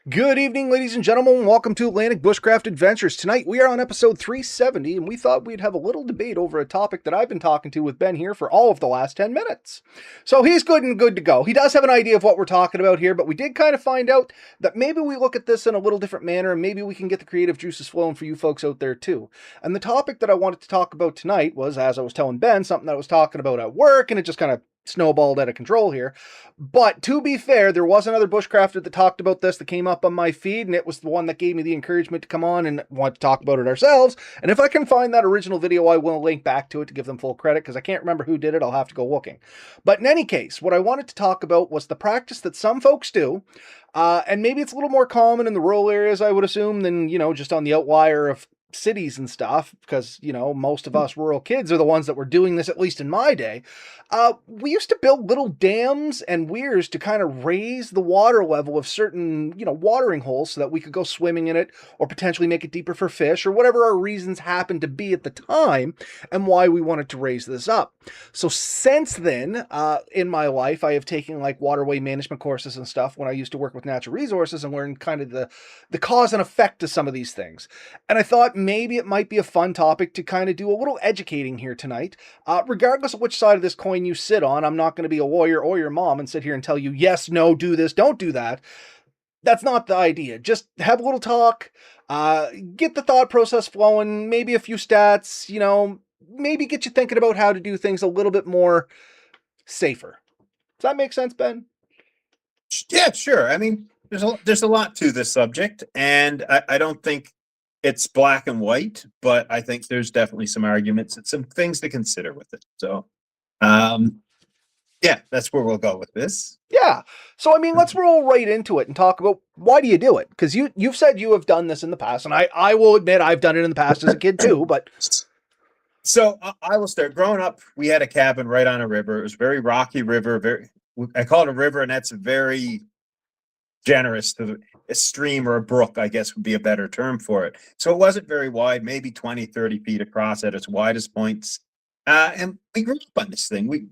Good evening, ladies and gentlemen. Welcome to Atlantic Bushcraft Adventures. Tonight we are on episode 370, and we thought we'd have a little debate over a topic that I've been talking to with Ben here for all of the last 10 minutes. So he's good to go. He does have an idea of what we're talking about here, but we did kind of find out that maybe we look at this in a little different manner, and maybe we can get the creative juices flowing for you folks out there too. And the topic that I wanted to talk about tonight was, as I was telling Ben, something that I was talking about at work, and it just kind of snowballed out of control here. But to be fair, there was another bushcrafter that talked about this that came up on my feed, and it was the one that gave me the encouragement to come on and want to talk about it ourselves. And if I can find that original video, I will link back to it to give them full credit, because I can't remember who did it. I'll have to go looking. But in any case, what I wanted to talk about was the practice that some folks do, and maybe it's a little more common in the rural areas, I would assume, than, just on the outlier of cities and stuff, because most of us rural kids are the ones that were doing this, at least in my day. We used to build little dams and weirs to kind of raise the water level of certain watering holes so that we could go swimming in it, or potentially make it deeper for fish, or whatever our reasons happened to be at the time and why we wanted to raise this up. So since then, in my life, I have taken like waterway management courses and stuff when I used to work with natural resources, and learned kind of the cause and effect of some of these things. And I thought maybe it might be a fun topic to kind of do a little educating here tonight. Regardless of which side of this coin you sit on, I'm not going to be a lawyer or your mom and sit here and tell you, yes, no, do this, don't do that. That's not the idea. Just have a little talk, get the thought process flowing, maybe a few stats, maybe get you thinking about how to do things a little bit more safer. Does that make sense, Ben? Yeah, sure. I mean, there's a lot to this subject, and I don't think it's black and white, but I think there's definitely some arguments and some things to consider with it. So, yeah, that's where we'll go with this. Yeah. So, I mean, let's roll right into it and talk about why do you do it? Because you've said you have done this in the past, and I will admit I've done it in the past as a kid too, but... So I will start. Growing up, we had a cabin right on a river. It was a very rocky river. I call it a river, and that's very generous to a stream or a brook, I guess would be a better term for it. So it wasn't very wide, maybe 20, 30 feet across at its widest points. And we grew up on this thing.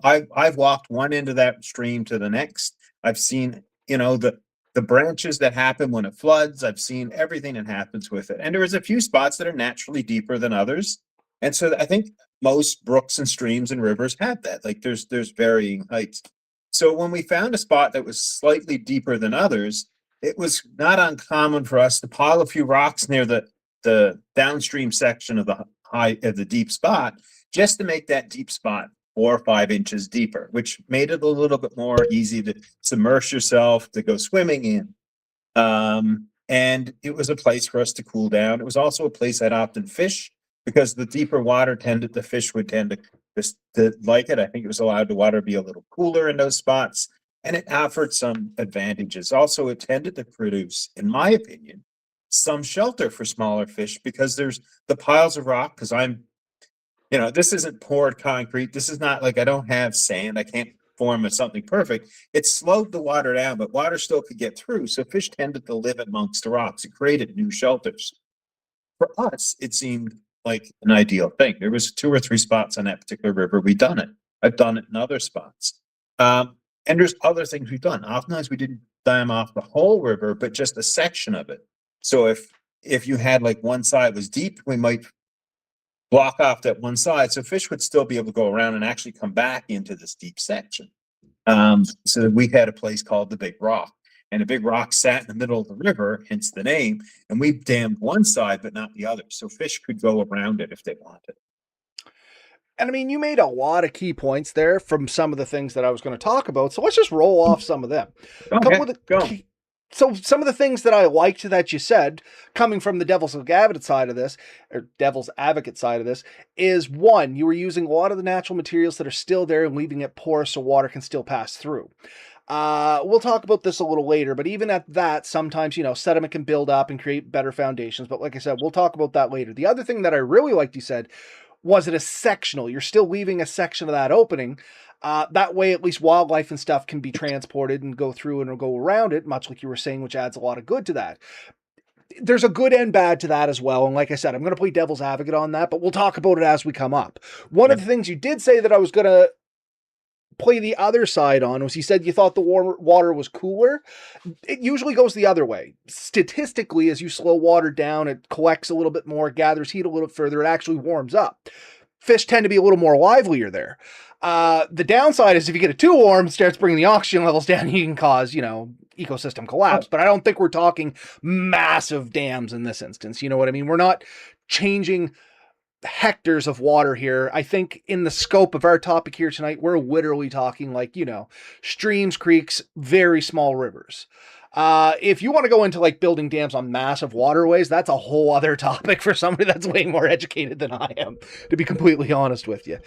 I've walked one end of that stream to the next. I've seen, the branches that happen when it floods. I've seen everything that happens with it. And there is a few spots that are naturally deeper than others. And so I think most brooks and streams and rivers have that. Like there's varying heights. So when we found a spot that was slightly deeper than others, it was not uncommon for us to pile a few rocks near the downstream section of the deep spot, just to make that deep spot 4 or 5 inches deeper, which made it a little bit more easy to submerge yourself, to go swimming in. And it was a place for us to cool down. It was also a place I'd often fish, because the deeper water the fish would tend to like it. I think it was allowed the water to be a little cooler in those spots, and it offered some advantages. Also, it tended to produce, in my opinion, some shelter for smaller fish, because there's the piles of rock. Because this isn't poured concrete. This is not like I don't have sand. I can't form something perfect. It slowed the water down, but water still could get through. So fish tended to live amongst the rocks. It created new shelters. For us, it seemed like an ideal thing. There was 2 or 3 spots on that particular river. We've done it. I've done it in other spots. And there's other things we've done. Oftentimes we didn't dam off the whole river, but just a section of it. So if you had like one side was deep, we might block off that one side. So fish would still be able to go around and actually come back into this deep section. So we had a place called the Big Rock. And a big rock sat in the middle of the river, hence the name, and we dammed one side but not the other, so fish could go around it if they wanted. And I mean, you made a lot of key points there from some of the things that I was going to talk about, so let's just roll off some of them. Okay, So some of the things that I liked that you said, coming from the devil's advocate side of this, is one, you were using a lot of the natural materials that are still there and leaving it porous so water can still pass through. We'll talk about this a little later, but even at that, sometimes, sediment can build up and create better foundations. But like I said, we'll talk about that later. The other thing that I really liked you said was it a sectional. You're still leaving a section of that opening. That way, at least wildlife and stuff can be transported and go through and go around it, much like you were saying, which adds a lot of good to that. There's a good and bad to that as well. And like I said, I'm going to play devil's advocate on that, but we'll talk about it as we come up. One of the things you did say that I was going to play the other side on was you said you thought the water was cooler. It usually goes the other way. Statistically, as you slow water down, it collects a little bit more, gathers heat a little further, it actually warms up. Fish tend to be a little more livelier there. The downside is if you get it too warm, it starts bringing the oxygen levels down, you can cause, ecosystem collapse. Oh, But I don't think we're talking massive dams in this instance. You know what I mean? We're not changing hectares of water here. I think in the scope of our topic here tonight, we're literally talking like, streams, creeks, very small rivers. If you want to go into like building dams on massive waterways, that's a whole other topic for somebody that's way more educated than I am, to be completely honest with you.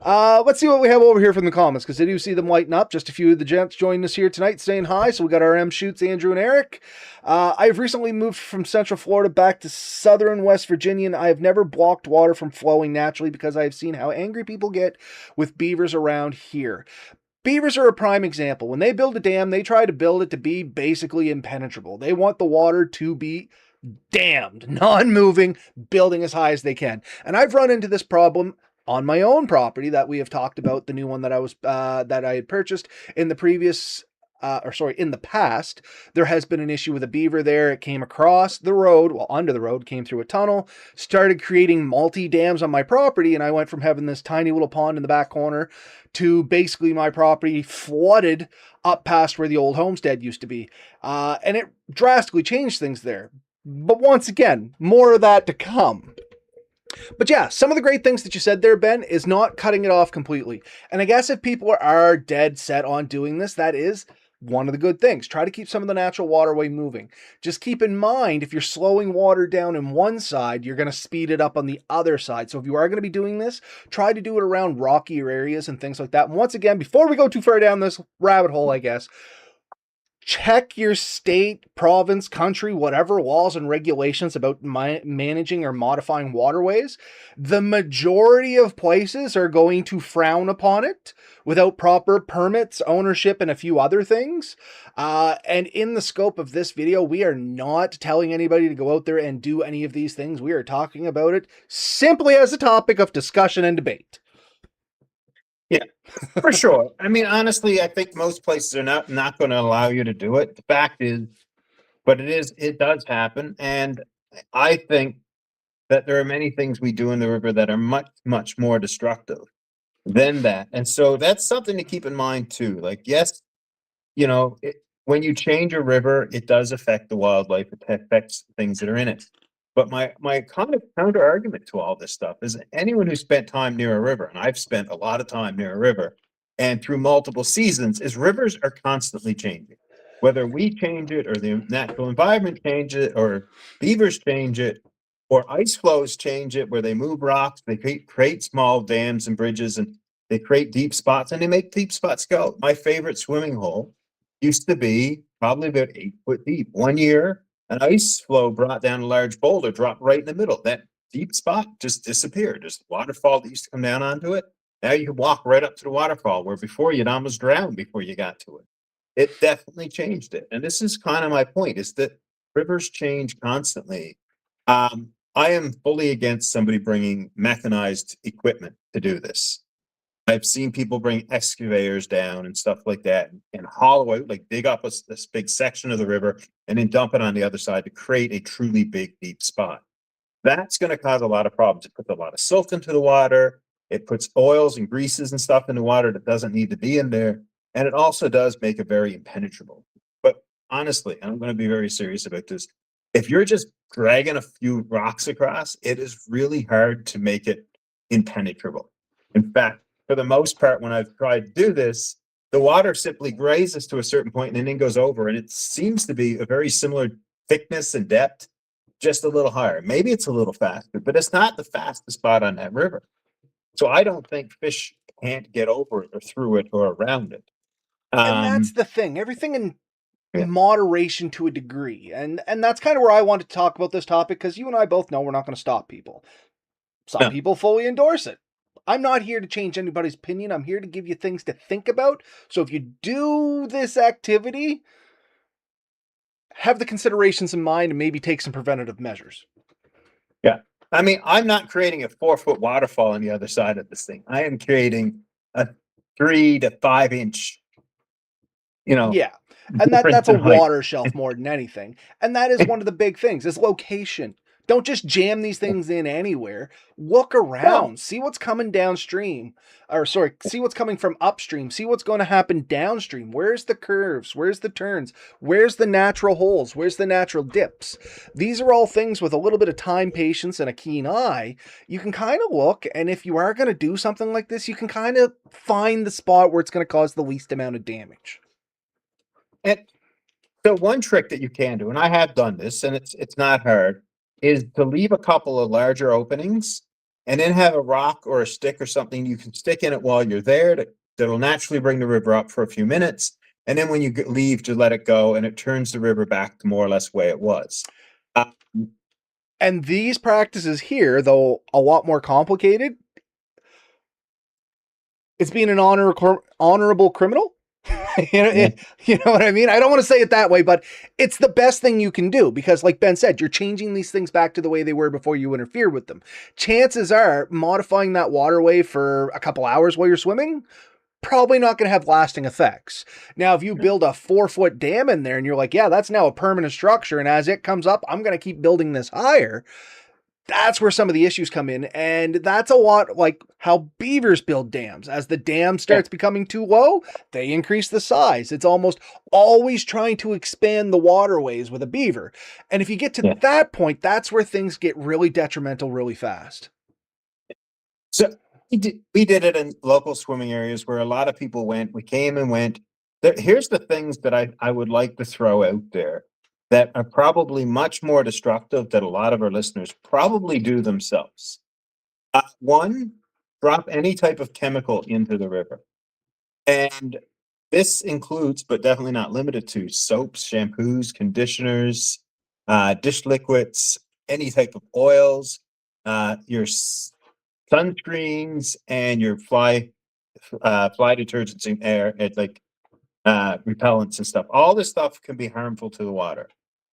Let's see what we have over here from the comments, because I do see them lighting up. Just a few of the gents joining us here tonight saying hi. So we got our M Shoots, Andrew and Eric. I've recently moved from Central Florida back to Southern West Virginia, and I have never blocked water from flowing naturally because I have seen how angry people get with beavers around here. Beavers are a prime example. When they build a dam, they try to build it to be basically impenetrable. They want the water to be dammed, non-moving, building as high as they can. And I've run into this problem on my own property that we have talked about, the new one that I had purchased in the previous in the past. There has been an issue with a beaver there. It came across the road, under the road, came through a tunnel, started creating multi-dams on my property, and I went from having this tiny little pond in the back corner to basically my property flooded up past where the old homestead used to be. And it drastically changed things there. But once again, more of that to come. But yeah, some of the great things that you said there, Ben, is not cutting it off completely. And I guess if people are dead set on doing this, that is one of the good things. Try to keep some of the natural waterway moving. Just keep in mind, if you're slowing water down in one side, you're going to speed it up on the other side. So if you are going to be doing this, try to do it around rockier areas and things like that. And once again, before we go too far down this rabbit hole, I guess, check your state, province, country, whatever laws and regulations about managing or modifying waterways. The majority of places are going to frown upon it without proper permits, ownership, and a few other things. And in the scope of this video, we are not telling anybody to go out there and do any of these things. We are talking about it simply as a topic of discussion and debate. yeah, for sure. I mean, honestly, I think most places are not going to allow you to do it. The fact is, but it does happen. And I think that there are many things we do in the river that are much, much more destructive than that. And so that's something to keep in mind too. Like, yes, when you change a river, it does affect the wildlife. It affects things that are in it. But my kind of counter argument to all this stuff is anyone who spent time near a river, and I've spent a lot of time near a river, and through multiple seasons, is rivers are constantly changing. Whether we change it, or the natural environment change it, or beavers change it, or ice flows change it, where they move rocks, they create small dams and bridges, and they create deep spots, and they make deep spots go. My favorite swimming hole used to be probably about 8 foot deep. One year, an ice flow brought down a large boulder, dropped right in the middle. That deep spot just disappeared. There's a waterfall that used to come down onto it. Now you can walk right up to the waterfall, where before you'd almost drown before you got to it. It definitely changed it. And this is kind of my point, is that rivers change constantly. I am fully against somebody bringing mechanized equipment to do this. I've seen people bring excavators down and stuff like that and hollow out, like dig up this big section of the river and then dump it on the other side to create a truly big, deep spot. That's going to cause a lot of problems. It puts a lot of silt into the water. It puts oils and greases and stuff in the water that doesn't need to be in there. And it also does make it very impenetrable. But honestly, I'm going to be very serious about this. If you're just dragging a few rocks across, it is really hard to make it impenetrable. In fact, for the most part, when I've tried to do this, the water simply grazes to a certain point and then goes over. And it seems to be a very similar thickness and depth, just a little higher. Maybe it's a little faster, but it's not the fastest spot on that river. So I don't think fish can't get over it or through it or around it. And that's the thing. Everything in moderation to a degree. And that's kind of where I want to talk about this topic, because you and I both know we're not going to stop people. Some people fully endorse it. I'm not here to change anybody's opinion. I'm here to give you things to think about. So if you do this activity, have the considerations in mind and maybe take some preventative measures. Yeah. I mean, I'm not creating a 4-foot waterfall on the other side of this thing. I am creating a 3 to 5 inch, you know, Yeah. And difference that's a in height. water shelf more than anything. And that is one of the big things is location. Don't just jam these things in anywhere. Look No. around, see what's coming downstream. Or sorry, see what's coming from upstream, see what's going to happen downstream. Where's the curves? Where's the turns? Where's the natural holes? Where's the natural dips? These are all things with a little bit of time, patience, and a keen eye. You can kind of look, and if you are going to do something like this, you can kind of find the spot where it's going to cause the least amount of damage. And so one trick that you can do, and I have done this, and it's not hard, is to leave a couple of larger openings and then have a rock or a stick or something you can stick in it while you're there that'll naturally bring the river up for a few minutes. And then when you leave, to let it go, and it turns the river back to more or less the way it was. Uh, And these practices here, though a lot more complicated, it's being an honorable criminal. yeah, You know what I mean? I don't want to say it that way, but it's the best thing you can do because, like Ben said, you're changing these things back to the way they were before you interfere with them. Chances are, modifying that waterway for a couple hours while you're swimming, probably not going to have lasting effects. Now, if you build a 4-foot dam in there and you're like, yeah, that's now a permanent structure, and as it comes up, I'm going to keep building this higher. That's where some of the issues come in. And that's a lot like how beavers build dams. As the dam starts becoming too low, they increase the size. It's almost always trying to expand the waterways with a beaver. And if you get to yeah. that point, that's where things get really detrimental really fast. So we did it in local swimming areas where a lot of people went. We came and went. Here's the things that I would like to throw out there that are probably much more destructive that a lot of our listeners probably do themselves. One, drop any type of chemical into the river. And this includes, but definitely not limited to, soaps, shampoos, conditioners, dish liquids, any type of oils, your sunscreens, and your fly detergents and air, like repellents and stuff. All this stuff can be harmful to the water.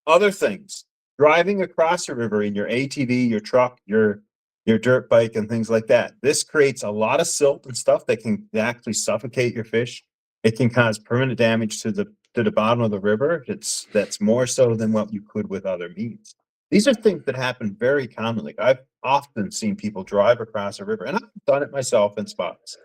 Other things, driving across a river in your ATV, your truck, your dirt bike, and things like that. This creates a lot of silt and stuff that can actually suffocate your fish. It can cause permanent damage to the bottom of the river. That's more so than what you could with other means. These are things that happen very commonly. I've often seen people drive across a river, and I've done it myself in spots,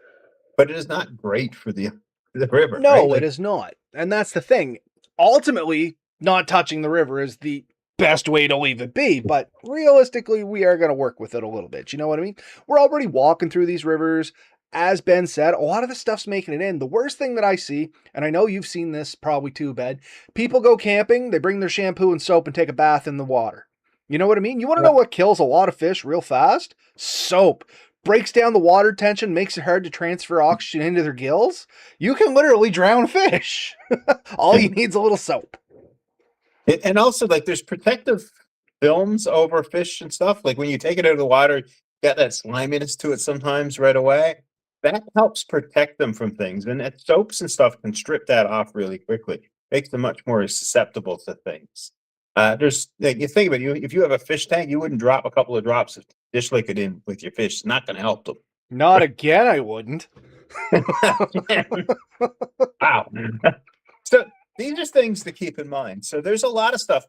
but it is not great for the river, right? No, it Like, is not. And that's the thing. Ultimately, not touching the river is the best way to leave it be, but realistically, we are going to work with it a little bit. You know what I mean? We're already walking through these rivers. As Ben said, a lot of the stuff's making it in. The worst thing that I see, and I know you've seen this probably too, Ben, people go camping, they bring their shampoo and soap and take a bath in the water. You know what I mean? You want to know yeah. what kills a lot of fish real fast? Soap. Breaks down the water tension, makes it hard to transfer oxygen into their gills. You can literally drown fish. All you need is a little soap. And also, like, there's protective films over fish and stuff. Like when you take it out of the water, got that sliminess to it sometimes right away. That helps protect them from things. And soaps and stuff can strip that off really quickly. Makes them much more susceptible to things. There's like, you think about it, if you have a fish tank, you wouldn't drop a couple of drops of dish liquid in with your fish. It's not going to help them. Not again, I wouldn't. Wow. So these are things to keep in mind. So there's a lot of stuff.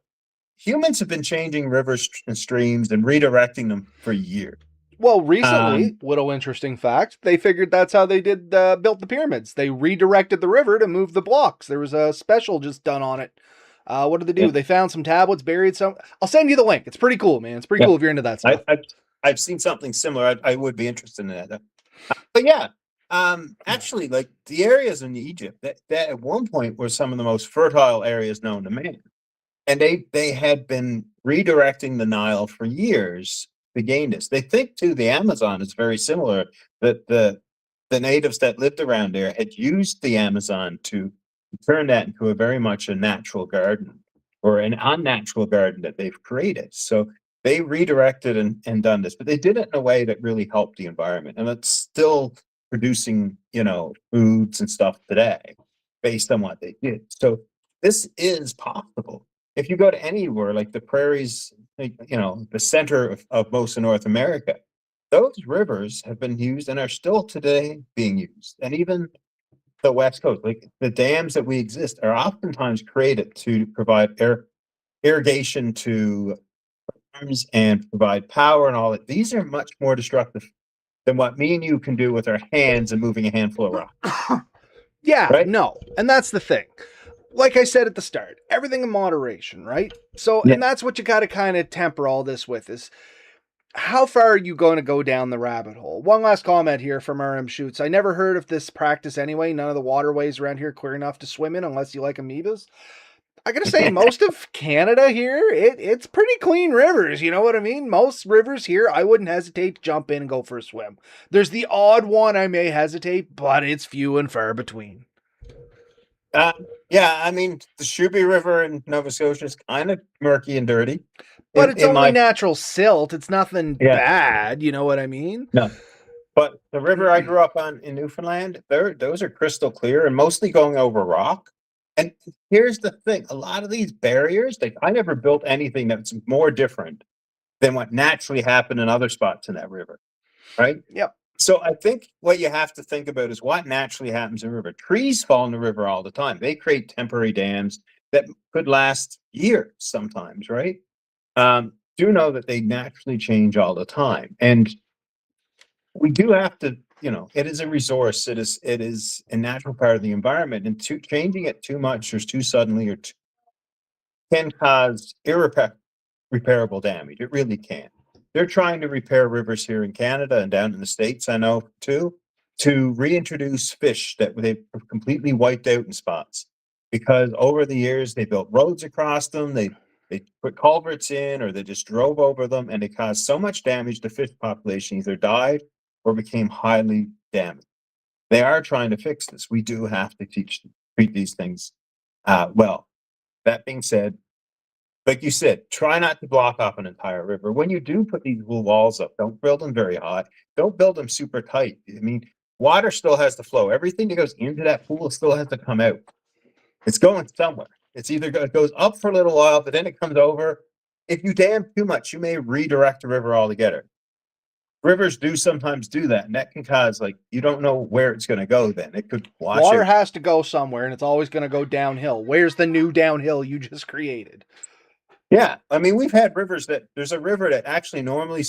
Humans have been changing rivers and streams and redirecting them for years. Well, recently, Um, little interesting fact, they figured that's how they did built the pyramids. They redirected the river to move the blocks. There was a special just done on it. What did they do? yeah, They found some tablets, buried some. I'll send you the link. It's pretty cool, man. It's pretty yeah. cool if you're into that I, stuff. I've I've seen something similar. I would be interested in that. But yeah, actually, like the areas in Egypt that at one point were some of the most fertile areas known to man. And they had been redirecting the Nile for years to gain this. They think too the Amazon is very similar. That the natives that lived around there had used the Amazon to turn that into a very much a natural garden or an unnatural garden that they've created. So they redirected and done this, but they did it in a way that really helped the environment. And it's still producing, foods and stuff today based on what they did. So this is possible if you go to anywhere like the prairies, like, the center of most of North America, those rivers have been used and are still today being used. And even the West Coast, like the dams that we exist, are oftentimes created to provide irrigation to farms and provide power and all that. These are much more destructive than what me and you can do with our hands and moving a handful of rock, Yeah, right? no. And that's the thing. Like I said at the start, everything in moderation, right? So, Yeah. and that's what you got to kind of temper all this with is how far are you going to go down the rabbit hole? One last comment here from RM Shoots. I never heard of this practice anyway. None of the waterways around here clear enough to swim in unless you like amoebas. I gotta say, most of Canada here, it's pretty clean rivers. You know what I mean? Most rivers here, I wouldn't hesitate to jump in and go for a swim. There's the odd one I may hesitate, but it's few and far between. Uh, yeah, I mean, the Shuby River in Nova Scotia is kind of murky and dirty. But it's In only my natural silt. It's nothing Yeah, bad. You know what I mean? no. But the river I grew up on in Newfoundland, those are crystal clear and mostly going over rock. And here's the thing: a lot of these barriers, I never built anything that's more different than what naturally happened in other spots in that river, right? Yep. So I think what you have to think about is what naturally happens in the river. Trees fall in the river all the time. They create temporary dams that could last years sometimes, right? Do know that they naturally change all the time. And we do have to, it is a resource. It is a natural part of the environment. And changing it too much or too suddenly can cause irreparable damage. It really can. They're trying to repair rivers here in Canada and down in the States, I know too, to reintroduce fish that they've completely wiped out in spots. Because over the years they built roads across them, they put culverts in, or they just drove over them, and it caused so much damage the fish population either died or became highly damaged. They are trying to fix this. We do have to treat these things well. That being said, like you said, try not to block off an entire river. When you do put these blue walls up, don't build them very high. Don't build them super tight. I mean, water still has to flow. Everything that goes into that pool still has to come out. It's going somewhere. It's either it goes up for a little while, but then it comes over. If you dam too much, you may redirect the river altogether. Rivers do sometimes do that, and that can cause, like, you don't know where it's going to go. Then it could wash Water out. has to go somewhere, and it's always going to go downhill. Where's the new downhill you just created? Yeah, I mean, we've had rivers that there's a river that actually normally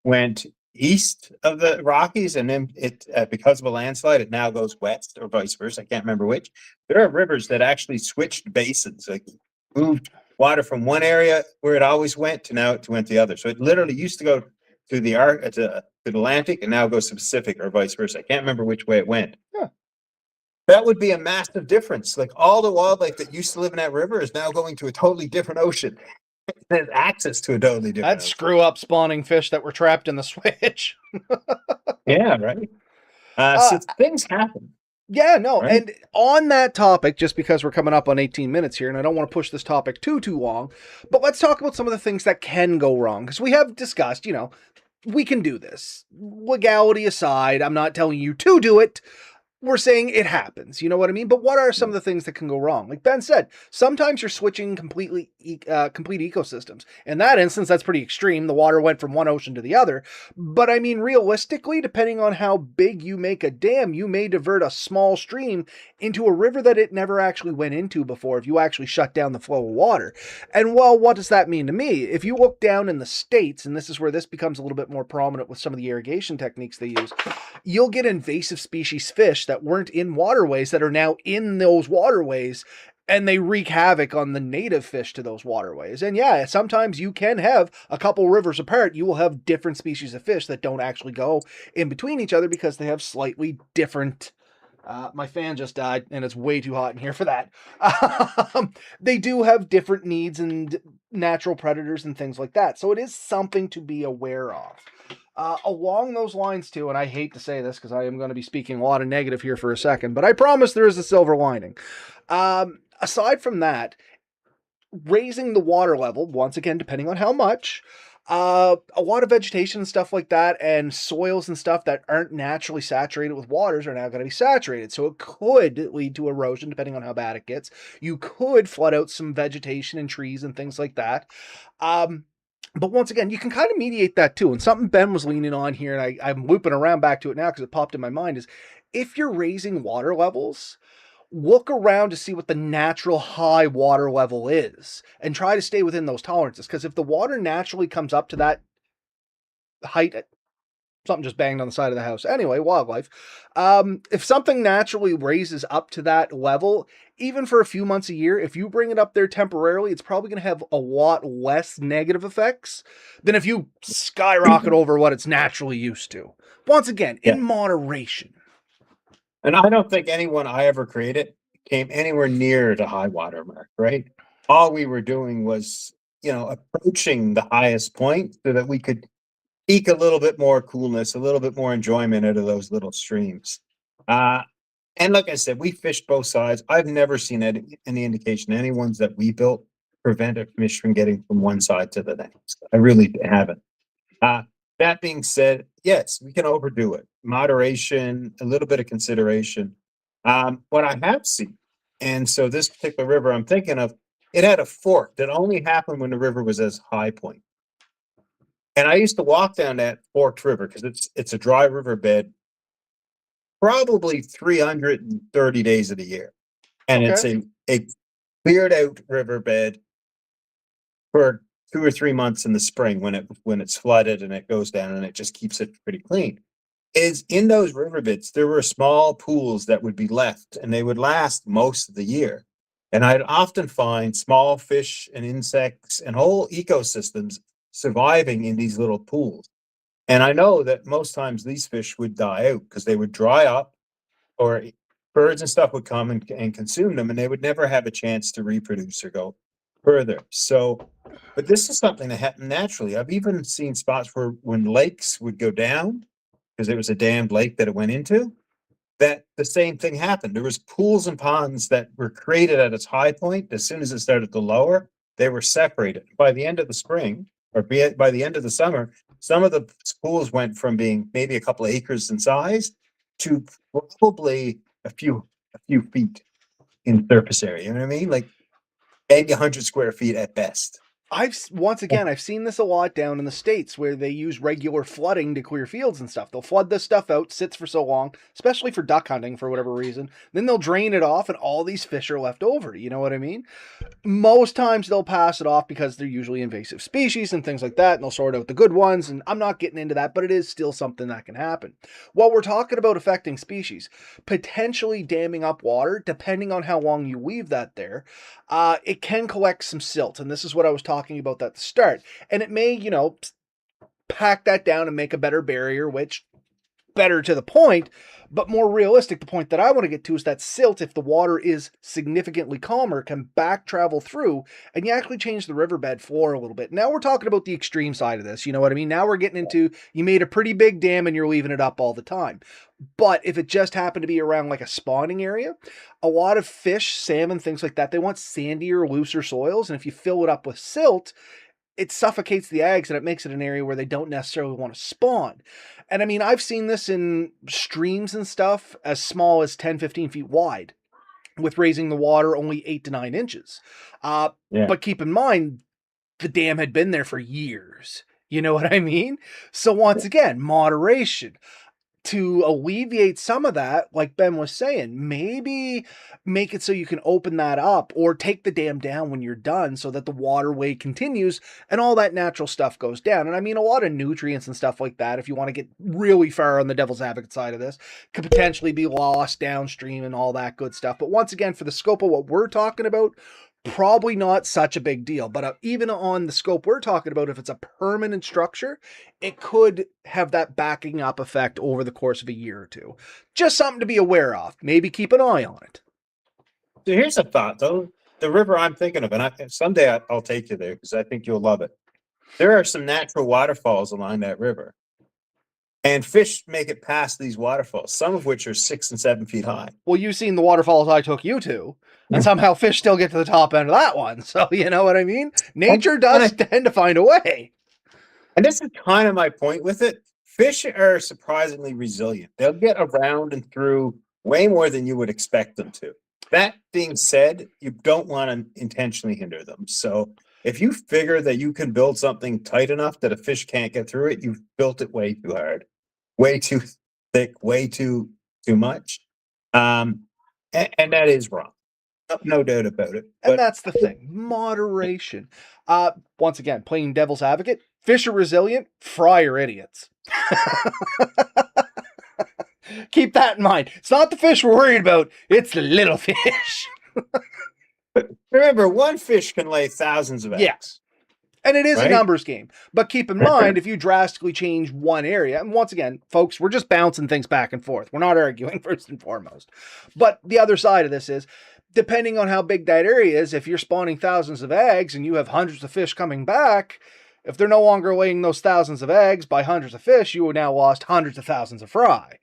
went east of the Rockies, and then it because of a landslide, it now goes west, or vice versa. I can't remember which. There are rivers that actually switched basins, like moved water from one area where it always went to now it went the other. So it literally used to go to the Atlantic, and now goes to Pacific, or vice versa. I can't remember which way it went. Huh. That would be a massive difference. Like, all the wildlife that used to live in that river is now going to a totally different ocean. It has access to a totally different That'd ocean. screw up spawning fish that were trapped in the switch. Yeah, right. So things happen. Yeah, no. Right? And on that topic, just because we're coming up on 18 minutes here, and I don't want to push this topic too long, but let's talk about some of the things that can go wrong. Because we have discussed, we can do this. Legality aside, I'm not telling you to do it. We're saying it happens. You know what I mean? But what are some of the things that can go wrong? Like Ben said, sometimes you're switching complete ecosystems. In that instance, that's pretty extreme. The water went from one ocean to the other. But I mean, realistically, depending on how big you make a dam, you may divert a small stream into a river that it never actually went into before if you actually shut down the flow of water. And well, what does that mean to me? If you look down in the States, and this is where this becomes a little bit more prominent with some of the irrigation techniques they use, you'll get invasive species fish that weren't in waterways that are now in those waterways, and they wreak havoc on the native fish to those waterways. And yeah, sometimes you can have a couple rivers apart, you will have different species of fish that don't actually go in between each other because they have slightly different my fan just died, and it's way too hot in here for that. They do have different needs and natural predators and things like that. So it is something to be aware of. Along those lines, too, and I hate to say this because I am going to be speaking a lot of negative here for a second, but I promise there is a silver lining. Aside from that, raising the water level, once again, depending on how much, a lot of vegetation and stuff like that, and soils and stuff that aren't naturally saturated with waters are now going to be saturated. So it could lead to erosion depending on how bad it gets. You could flood out some vegetation and trees and things like that. But once again, you can kind of mediate that too. And something Ben was leaning on here, and I'm looping around back to it now because it popped in my mind, is if you're raising water levels, look around to see what the natural high water level is and try to stay within those tolerances. Because if the water naturally comes up to that height, something just banged on the side of the house. Anyway, wildlife. If something naturally raises up to that level, even for a few months a year, if you bring it up there temporarily, it's probably going to have a lot less negative effects than if you skyrocket over what it's naturally used to. Once again, Yeah. in moderation. And I don't think anyone I ever created came anywhere near the high water mark, right? All we were doing was, approaching the highest point so that we could eke a little bit more coolness, a little bit more enjoyment out of those little streams. Uh, and like I said, we fished both sides. I've never seen any indication any ones that we built prevent a fish from getting from one side to the next. I really haven't. Uh, that being said, yes, we can overdo it. Moderation, a little bit of consideration. What I have seen, and so this particular river I'm thinking of, it had a fork that only happened when the river was as high point. And I used to walk down that forked river because it's a dry riverbed, probably 330 days of the year, and Okay. it's a cleared out riverbed for 2 or 3 months in the spring when it's flooded and it goes down and it just keeps it pretty clean. Is in those riverbeds there were small pools that would be left and they would last most of the year. And I'd often find small fish and insects and whole ecosystems surviving in these little pools. And I know that most times these fish would die out because they would dry up or birds and stuff would come and consume them and they would never have a chance to reproduce or go further. So, but this is something that happened naturally. I've even seen spots where when lakes would go down because it was a dammed lake that it went into, that the same thing happened. There was pools and ponds that were created at its high point. As soon as it started to lower, they were separated. By the end of the spring, or by the end of the summer, some of the pools went from being maybe a couple of acres in size to probably a few feet in surface area. You know what I mean? Like maybe 100 square feet at best. Once again, I've seen this a lot down in the States where they use regular flooding to clear fields and stuff. They'll flood this stuff out, sits for so long, especially for duck hunting for whatever reason. Then they'll drain it off and all these fish are left over. You know what I mean? Most times they'll pass it off because they're usually invasive species and things like that, and they'll sort out the good ones. And I'm not getting into that, but it is still something that can happen. While we're talking about affecting species, potentially damming up water, depending on how long you leave that there, it can collect some silt. And this is what I was talking about at the start. And it may, pack that down and make a better barrier, which better to the point, but more realistic. The point that I want to get to is that silt, if the water is significantly calmer, can back travel through and you actually change the riverbed floor a little bit. Now we're talking about the extreme side of this. You know what I mean? Now we're getting into you made a pretty big dam and you're leaving it up all the time. But if it just happened to be around like a spawning area, a lot of fish, salmon, things like that, they want sandier, looser soils. And if you fill it up with silt, it suffocates the eggs and it makes it an area where they don't necessarily want to spawn. And I mean, I've seen this in streams and stuff as small as 10, 15 feet wide with raising the water only 8 to 9 inches. Yeah. But keep in mind, the dam had been there for years. You know what I mean? So once again, moderation to alleviate some of that, like Ben was saying, maybe make it so you can open that up or take the dam down when you're done so that the waterway continues and all that natural stuff goes down. And I mean, a lot of nutrients and stuff like that, if you want to get really far on the devil's advocate side of this, could potentially be lost downstream and all that good stuff. But once again, for the scope of what we're talking about, probably not such a big deal. But even on the scope we're talking about, if it's a permanent structure, it could have that backing up effect over the course of a year or two. Just something to be aware of. Maybe keep an eye on it. So here's a thought, though. The river I'm thinking of, and someday I'll take you there because I think you'll love it. There are some natural waterfalls along that river, and fish make it past these waterfalls, some of which are 6 and 7 feet high. Well, you've seen the waterfalls I took you to, and somehow fish still get to the top end of that one. So, you know what I mean? Nature does tend to find a way. And this is kind of my point with it. Fish are surprisingly resilient. They'll get around and through way more than you would expect them to. That being said, you don't want to intentionally hinder them. So if you figure that you can build something tight enough that a fish can't get through it, you've built it way too hard, way too thick, way too much. And that is wrong. No doubt about it. And But that's the thing, moderation. Once again, playing devil's advocate, fish are resilient, fry are idiots. Keep that in mind. It's not the fish we're worried about, it's the little fish. remember, one fish can lay thousands of eggs. Yeah. And it is a Right? numbers game. But keep in mind, if you drastically change one area, and once again, folks, we're just bouncing things back and forth. We're not arguing first and foremost. But the other side of this is, depending on how big that area is, if you're spawning thousands of eggs and you have hundreds of fish coming back, if they're no longer laying those thousands of eggs by hundreds of fish, you have now lost hundreds of thousands of fry.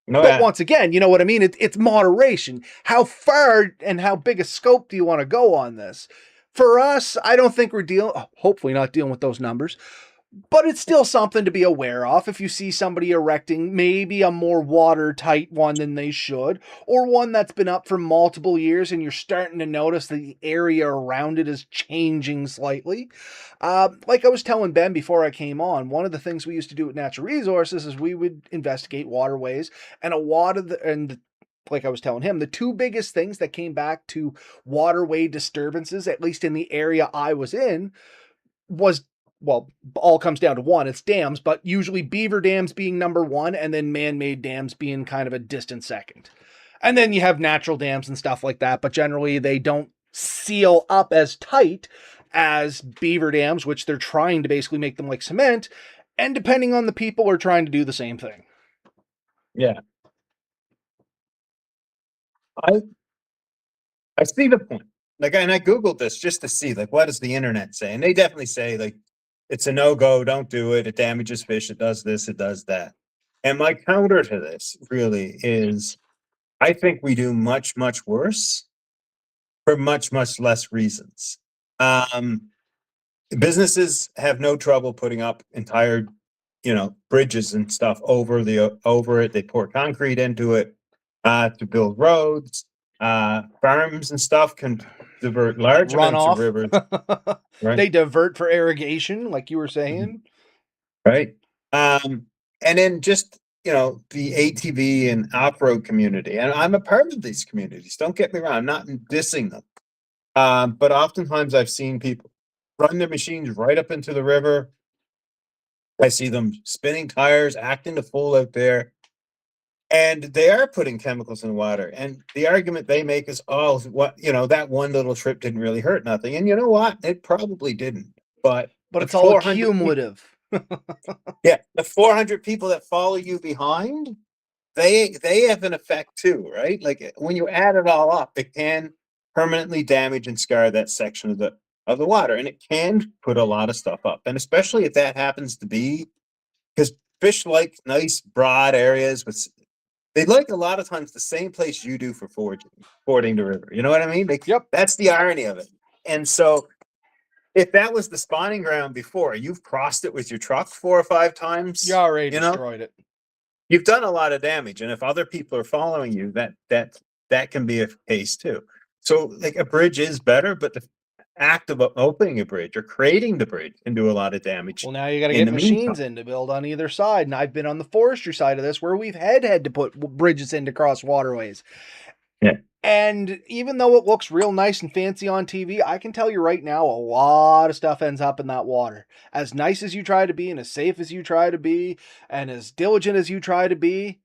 No, But once again, you know what I mean? It's moderation. How far and how big a scope do you want to go on this? For us, I don't think we're hopefully not dealing with those numbers, but it's still something to be aware of if you see somebody erecting maybe a more watertight one than they should, or one that's been up for multiple years and you're starting to notice the area around it is changing slightly. Like I was telling Ben before I came on, one of the things we used to do at Natural Resources is we would investigate waterways, and like I was telling him, the two biggest things that came back to waterway disturbances, at least in the area I was in, was, well, all comes down to one, it's dams, but usually beaver dams being number one, and then man-made dams being kind of a distant second. And then you have natural dams and stuff like that, but generally they don't seal up as tight as beaver dams, which they're trying to basically make them like cement, and depending on the people are trying to do the same thing. yeah. I see the point. Like, and I Googled this just to see, like, what does the internet say? And they definitely say, like, it's a no-go, don't do it. It damages fish. It does this, it does that. And my counter to this really is I think we do much, much worse for much, much less reasons. Businesses have no trouble putting up entire, bridges and stuff over it. They pour concrete into it to build roads. Farms and stuff can divert large amounts of rivers. Right? They divert for irrigation, like you were saying. Right. And then just, the ATV and off-road community. And I'm a part of these communities. Don't get me wrong. I'm not dissing them. But oftentimes I've seen people run their machines right up into the river. I see them spinning tires, acting the fool out there. And they are putting chemicals in the water. And the argument they make is, oh, that one little trip didn't really hurt nothing. And you know what? It probably didn't. But it's all cumulative. Yeah, the 400 people that follow you behind, they have an effect too, right? Like when you add it all up, it can permanently damage and scar that section of the water, and it can put a lot of stuff up. And especially if that happens to be, because fish like nice broad areas they like a lot of times the same place you do for fording the river. You know what I mean? Like, yep. That's the irony of it. And so if that was the spawning ground before, you've crossed it with your truck 4 or 5 times. You already destroyed it. You've done a lot of damage. And if other people are following you, that can be a case too. So like a bridge is better, but the act of opening a bridge or creating the bridge can do a lot of damage. Well, now you got to get machines in to build on either side. And I've been on the forestry side of this where we've had to put bridges in to cross waterways. Yeah. And even though it looks real nice and fancy on TV, I can tell you right now, a lot of stuff ends up in that water. As nice as you try to be and as safe as you try to be and as diligent as you try to be,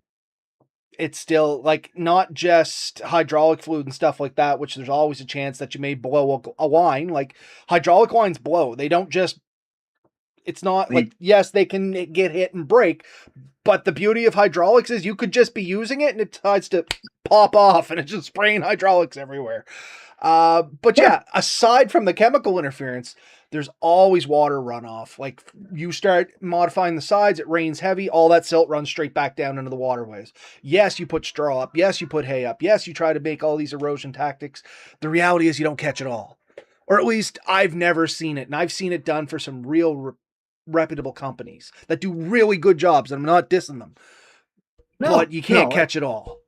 it's still like not just hydraulic fluid and stuff like that, which there's always a chance that you may blow a line. Like hydraulic lines blow. They don't just, it's not like, yes, they can get hit and break, but the beauty of hydraulics is you could just be using it and it decides to pop off and it's just spraying hydraulics everywhere. But yeah, aside from the chemical interference, there's always water runoff. Like you start modifying the sides, it rains heavy, all that silt runs straight back down into the waterways. Yes, you put straw up. Yes, you put hay up. Yes, you try to make all these erosion tactics. The reality is you don't catch it all. Or at least I've never seen it. And I've seen it done for some real reputable companies that do really good jobs. And I'm not dissing them. But you can't catch it all.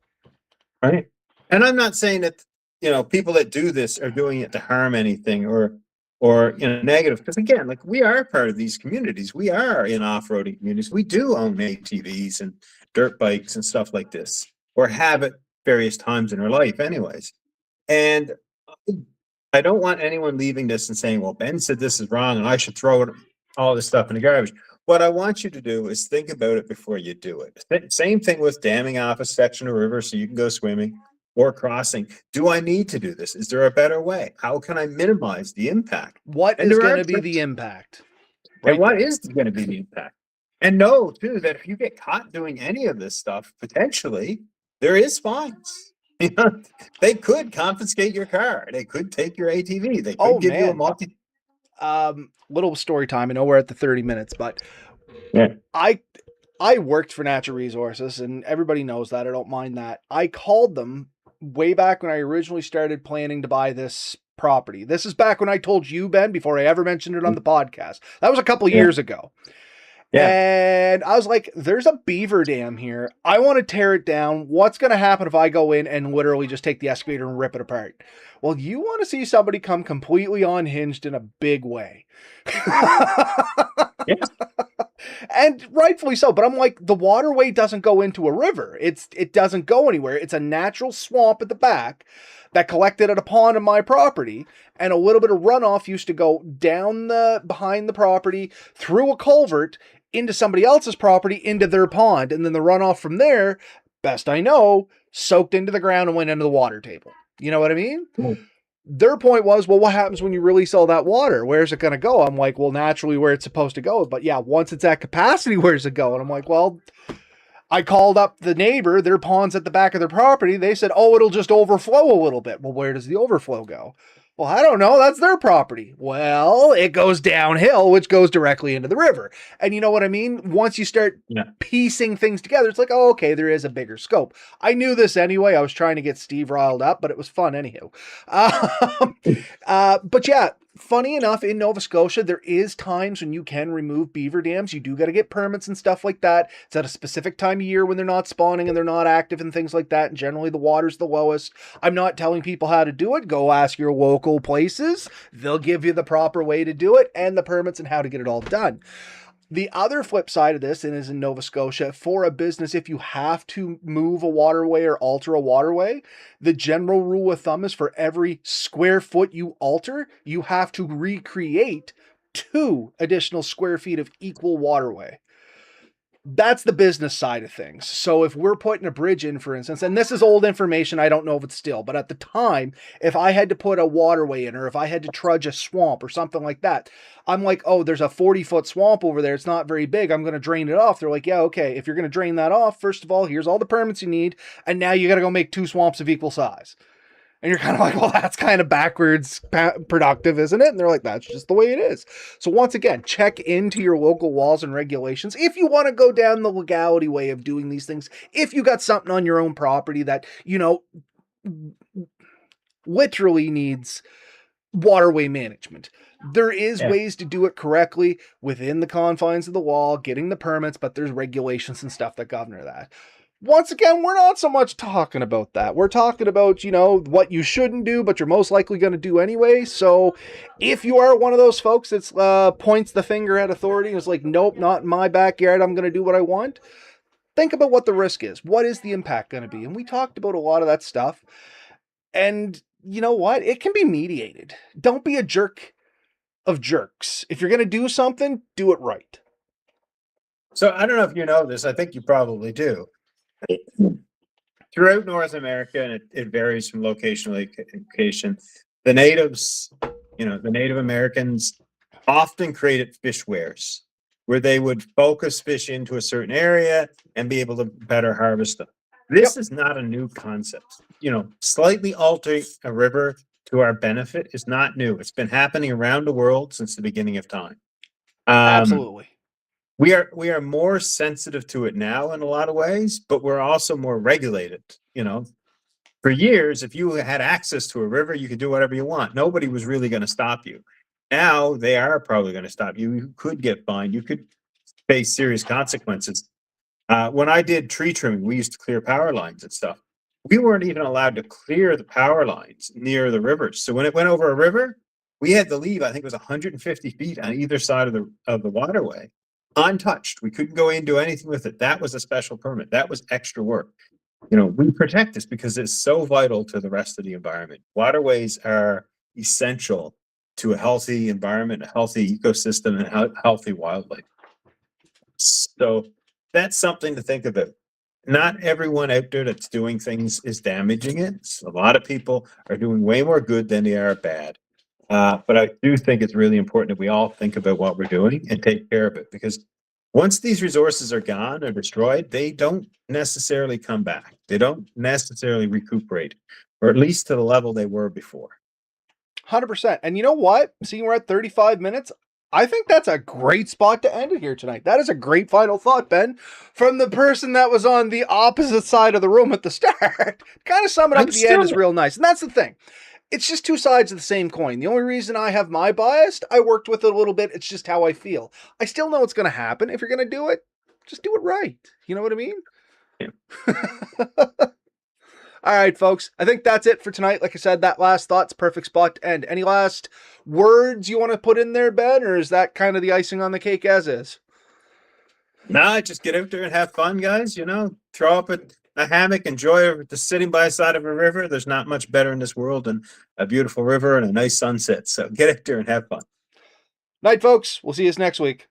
Right. And I'm not saying that, people that do this are doing it to harm anything or negative. Because again, like we are part of these communities. We are in off-roading communities. We do own ATVs and dirt bikes and stuff like this, or have at various times in our life, anyways. And I don't want anyone leaving this and saying, well, Ben said this is wrong and I should throw all this stuff in the garbage. What I want you to do is think about it before you do it. Same thing with damming off a section of river so you can go swimming or crossing. Do I need to do this? Is there a better way? How can I minimize the impact? What And is there going are to be the tricks. impact? And what is going to be the impact? And know too that if you get caught doing any of this stuff, potentially there is fines. They could confiscate your car. They could take your ATV. They could give you a multi. Little story time. I know we're at the 30 minutes, but Yeah. I worked for Natural Resources, and everybody knows that. I don't mind that. I called them way back when I originally started planning to buy this property. This is back when I told you, Ben, before I ever mentioned it on the podcast. That was a couple years ago. Yeah. And I was like, there's a beaver dam here. I want to tear it down. What's going to happen if I go in and literally just take the excavator and rip it apart? Well, you want to see somebody come completely unhinged in a big way. Yeah. And rightfully so, but I'm like, the waterway doesn't go into a river. It doesn't go anywhere. It's a natural swamp at the back that collected at a pond on my property, and a little bit of runoff used to go down behind the property through a culvert into somebody else's property into their pond, and then the runoff from there, best I know, soaked into the ground and went into the water table. You know what I mean? Mm. Their point was, well, what happens when you release all that water? Where's it going to go? I'm like, well, naturally where it's supposed to go. But yeah, once it's at capacity, where's it going? I'm like, well, I called up the neighbor, their pond's at the back of their property. They said, oh, it'll just overflow a little bit. Well, where does the overflow go? Well, I don't know. That's their property. Well, it goes downhill, which goes directly into the river. And you know what I mean? Once you start piecing things together, it's like, oh, okay, there is a bigger scope. I knew this anyway. I was trying to get Steve riled up, but it was fun anyhow. But yeah, funny enough, in Nova Scotia, there is times when you can remove beaver dams. You do got to get permits and stuff like that. It's at a specific time of year when they're not spawning and they're not active and things like that. And generally the water's the lowest. I'm not telling people how to do it. Go ask your local places. They'll give you the proper way to do it and the permits and how to get it all done. The other flip side of this, and is in Nova Scotia, for a business, if you have to move a waterway or alter a waterway, the general rule of thumb is for every square foot you alter, you have to recreate 2 additional square feet of equal waterway. That's the business side of things. So if we're putting a bridge in, for instance, and this is old information, I don't know if it's still, but at the time, if I had to put a waterway in, or if I had to trudge a swamp or something like that, I'm like, oh, there's a 40-foot swamp over there. It's not very big. I'm going to drain it off. They're like, yeah, okay. If you're going to drain that off, first of all, here's all the permits you need. And now you got to go make 2 swamps of equal size. And you're kind of like, well, that's kind of backwards productive, isn't it? And they're like, that's just the way it is. So once again, check into your local laws and regulations. If you want to go down the legality way of doing these things, if you got something on your own property that, literally needs waterway management, there is ways to do it correctly within the confines of the law, getting the permits, but there's regulations and stuff that govern that. Once again, we're not so much talking about that. We're talking about, what you shouldn't do, but you're most likely going to do anyway. So if you are one of those folks that points the finger at authority and is like, nope, not in my backyard, I'm going to do what I want, think about what the risk is. What is the impact going to be? And we talked about a lot of that stuff. And you know what? It can be mediated. Don't be a jerk of jerks. If you're going to do something, do it right. So I don't know if you know this. I think you probably do. Throughout North America, and it varies from location to location, the natives, the Native Americans often created fish weirs where they would focus fish into a certain area and be able to better harvest them. This is not a new concept. Slightly altering a river to our benefit is not new. It's been happening around the world since the beginning of time. Absolutely. We are more sensitive to it now in a lot of ways, but we're also more regulated. For years, if you had access to a river, you could do whatever you want. Nobody was really going to stop you. Now they are probably going to stop you. You could get fined. You could face serious consequences. When I did tree trimming, we used to clear power lines and stuff. we weren't even allowed to clear the power lines near the rivers. So when it went over a river, we had to leave, I think it was 150 feet on either side of the waterway, untouched. We couldn't go in and do anything with it. That was a special permit. That was extra work. We protect this because it's so vital to the rest of the environment. Waterways are essential to a healthy environment, a healthy ecosystem, and healthy wildlife. So that's something to think about. Not everyone out there that's doing things is damaging it. A lot of people are doing way more good than they are bad. But I do think it's really important that we all think about what we're doing and take care of it, because once these resources are gone or destroyed, they don't necessarily come back. They don't necessarily recuperate, or at least to the level they were before. 100%. And you know what? Seeing we're at 35 minutes, I think that's a great spot to end it here tonight. That is a great final thought, Ben, from the person that was on the opposite side of the room at the start. Kind of sum it up at the end is real nice. And that's the thing. It's just two sides of the same coin. The only reason I have my bias, I worked with it a little bit. It's just how I feel. I still know what's going to happen. If you're going to do it, just do it right. You know what I mean? Yeah. All right, folks. I think that's it for tonight. Like I said, that last thought's perfect spot to end. Any last words you want to put in there, Ben, or is that kind of the icing on the cake as is? Nah, just get out there and have fun, guys. Throw up a hammock, enjoy just sitting by the side of a river. There's not much better in this world than a beautiful river and a nice sunset. So get out there and have fun. Night, folks. We'll see you next week.